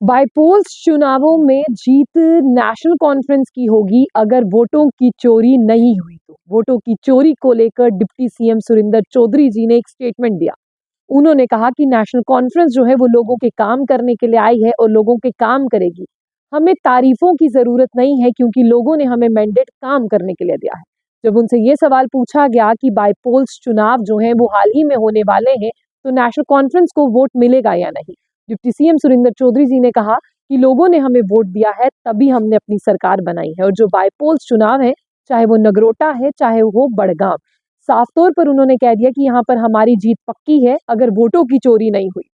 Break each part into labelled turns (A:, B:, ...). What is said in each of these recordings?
A: बाइपोल्स चुनावों में जीत national conference की होगी अगर वोटों की चोरी नहीं हुई तो। वोटों की चोरी को लेकर डिप्टी सीएम सुरिंदर चौधरी जी ने एक स्टेटमेंट दिया। उन्होंने कहा कि नेशनल कॉन्फ्रेंस जो है वो लोगों के काम करने के लिए आई है और लोगों के काम करेगी। हमें तारीफों की जरूरत नहीं है क्योंकि लोगों ने हमें मैंडेट काम करने के लिए दिया है। जब उनसे ये सवाल पूछा गया कि बाइपोल्स चुनाव जो है वो हाल ही में होने वाले हैं तो नेशनल कॉन्फ्रेंस को वोट मिलेगा या नहीं, डिप्टी सीएम सुरिंदर चौधरी जी ने कहा कि लोगों ने हमें वोट दिया है तभी हमने अपनी सरकार बनाई है। और जो बाइपोल्स चुनाव है, चाहे वो नगरोटा है चाहे वो बड़गाम, साफ तौर पर उन्होंने कह दिया कि यहाँ पर हमारी जीत पक्की है अगर वोटों की चोरी नहीं हुई।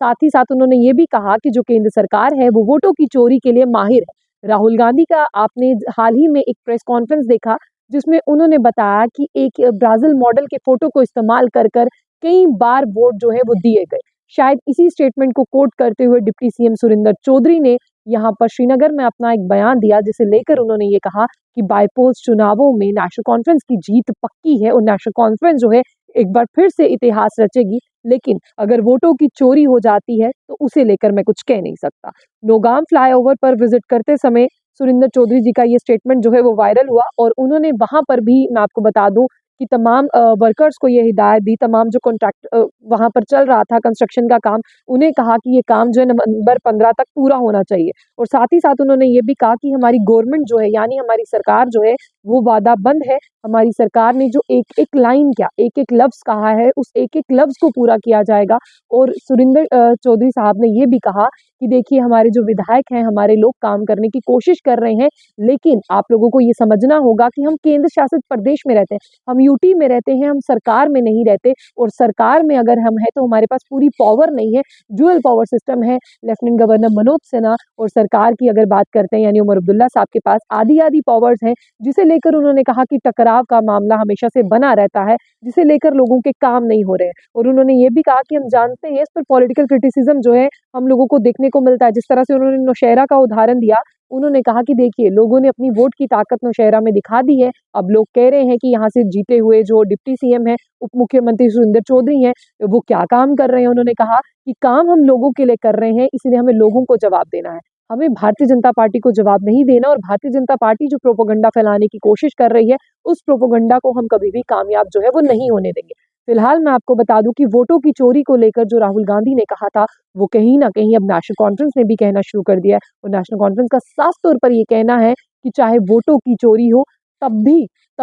A: साथ ही साथ उन्होंने ये भी कहा कि जो केंद्र सरकार है वो वोटों की चोरी के लिए माहिर है। राहुल गांधी का आपने हाल ही में एक प्रेस कॉन्फ्रेंस देखा जिसमें उन्होंने बताया कि एक ब्राजील मॉडल के फोटो को इस्तेमाल कर कर कई बार वोट जो है वो दिए गए। शायद इसी स्टेटमेंट को कोट करते हुए डिप्टी सीएम सुरिंदर चौधरी ने यहाँ पर श्रीनगर में अपना एक बयान दिया जिसे लेकर उन्होंने ये कहा कि बाइपोल्स चुनावों में नेशनल कॉन्फ्रेंस की जीत पक्की है और नेशनल कॉन्फ्रेंस जो है एक बार फिर से इतिहास रचेगी। लेकिन अगर वोटों की चोरी हो जाती है तो उसे लेकर मैं कुछ कह नहीं सकता। नौगाम फ्लाईओवर पर विजिट करते समय सुरिंदर चौधरी जी का ये स्टेटमेंट जो है वो वायरल हुआ और उन्होंने वहां पर भी, मैं आपको बता दूं कि तमाम वर्कर्स को ये हिदायत दी, तमाम जो कॉन्ट्रैक्ट वहां पर चल रहा था कंस्ट्रक्शन का काम, उन्हें कहा कि ये काम जो है नवंबर 15 तक पूरा होना चाहिए। और साथ ही साथ उन्होंने ये भी कहा कि हमारी गवर्नमेंट जो है यानी हमारी सरकार जो है वो वादाबंद है। हमारी सरकार ने जो एक एक लाइन क्या, एक एक लफ्ज कहा है, उस एक एक लफ्ज को पूरा किया जाएगा। और सुरिंदर चौधरी साहब ने ये भी कहा कि देखिए हमारे जो विधायक हैं, हमारे लोग काम करने की कोशिश कर रहे हैं, लेकिन आप लोगों को ये समझना होगा कि हम केंद्र शासित प्रदेश में रहते हैं, हम यूटी में रहते हैं, हम सरकार में नहीं रहते। और सरकार में अगर हम हैं तो हमारे पास पूरी पावर नहीं है, ड्यूअल पावर सिस्टम है। लेफ्टिनेंट गवर्नर मनोज सिन्हा और सरकार की अगर बात करते हैं यानी उमर अब्दुल्ला साहब के पास आधी आधी पावर्स हैं, जिसे लेकर उन्होंने कहा कि टकराव का मामला हमेशा से बना रहता है, जिसे लेकर लोगों के काम नहीं हो रहे हैं। और उन्होंने ये भी कहा कि हम जानते हैं इस पर पॉलिटिकल क्रिटिसिज्म जो है हम लोगों को देखने को मिलता है। जिस तरह से उन्होंने नौशहरा का उदाहरण दिया, उन्होंने कहा कि देखिए लोगों ने अपनी वोट की ताकत नौशहरा में दिखा दी है। अब लोग कह रहे हैं कि यहाँ से जीते हुए जो डिप्टी सीएम है, उप मुख्यमंत्री सुरिंदर चौधरी हैं, वो क्या काम कर रहे हैं। उन्होंने कहा कि काम हम लोगों के लिए कर रहे हैं, इसलिए हमें लोगों को जवाब देना है, हमें भारतीय जनता पार्टी को जवाब नहीं देना। और भारतीय जनता पार्टी जो प्रोपोगंडा फैलाने की कोशिश कर रही है, उस प्रोपोगंडा को हम कभी भी कामयाब जो है वो नहीं होने देंगे। फिलहाल मैं आपको बता दूं कि वोटों की चोरी को लेकर जो राहुल गांधी ने कहा था, वो कहीं ना कहीं अब नेशनल कॉन्फ्रेंस ने भी कहना शुरू कर दिया है। और नेशनल कॉन्फ्रेंस का साफ तौर पर ये कहना है कि चाहे वोटों की चोरी हो तब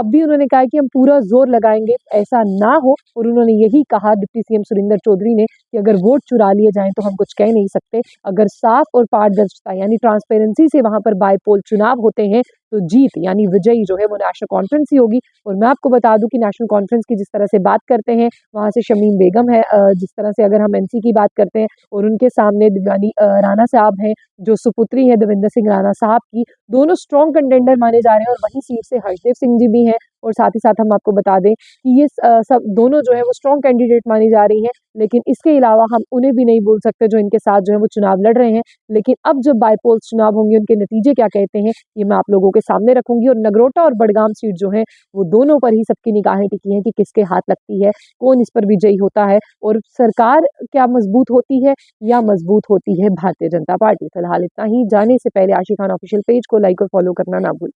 A: भी उन्होंने कहा कि हम पूरा जोर लगाएंगे ऐसा ना हो। और उन्होंने यही कहा डिप्टी सीएम सुरिंदर चौधरी ने कि अगर वोट चुरा लिए जाएं तो हम कुछ कह नहीं सकते। अगर साफ और पारदर्शिता यानी ट्रांसपेरेंसी से वहां पर बाइपोल चुनाव होते हैं तो जीत यानी विजयी जो है वो नेशनल कॉन्फ्रेंस ही होगी। और मैं आपको बता दूं कि नेशनल कॉन्फ्रेंस की जिस तरह से बात करते हैं, वहां से शमीम बेगम है, जिस तरह से अगर हम एनसी की बात करते हैं और उनके सामने दिव्यानी राणा साहब हैं जो सुपुत्री है देवेंद्र सिंह राणा साहब की, दोनों स्ट्रॉन्ग कंटेंडर माने जा रहे हैं। और वहीं सीट से हर्षदेव सिंह जी भी हैं। और साथ ही साथ हम आपको बता दें कि ये सब दोनों जो है वो स्ट्रॉन्ग कैंडिडेट मानी जा रही हैं। लेकिन इसके अलावा हम उन्हें भी नहीं बोल सकते जो इनके साथ जो है वो चुनाव लड़ रहे हैं। लेकिन अब जब बाइपोल्स चुनाव होंगे, उनके नतीजे क्या कहते हैं ये मैं आप लोगों के सामने रखूंगी। और नगरोटा और बड़गाम सीट जो है वो दोनों पर ही सबकी निगाहें टिकी हैं कि किसके हाथ लगती है, कौन इस पर विजयी होता है और सरकार क्या मजबूत होती है या मजबूत होती है भारतीय जनता पार्टी। फिलहाल इतना ही। जाने से पहले आशिक खान ऑफिशियल पेज को लाइक और फॉलो करना ना भूलें।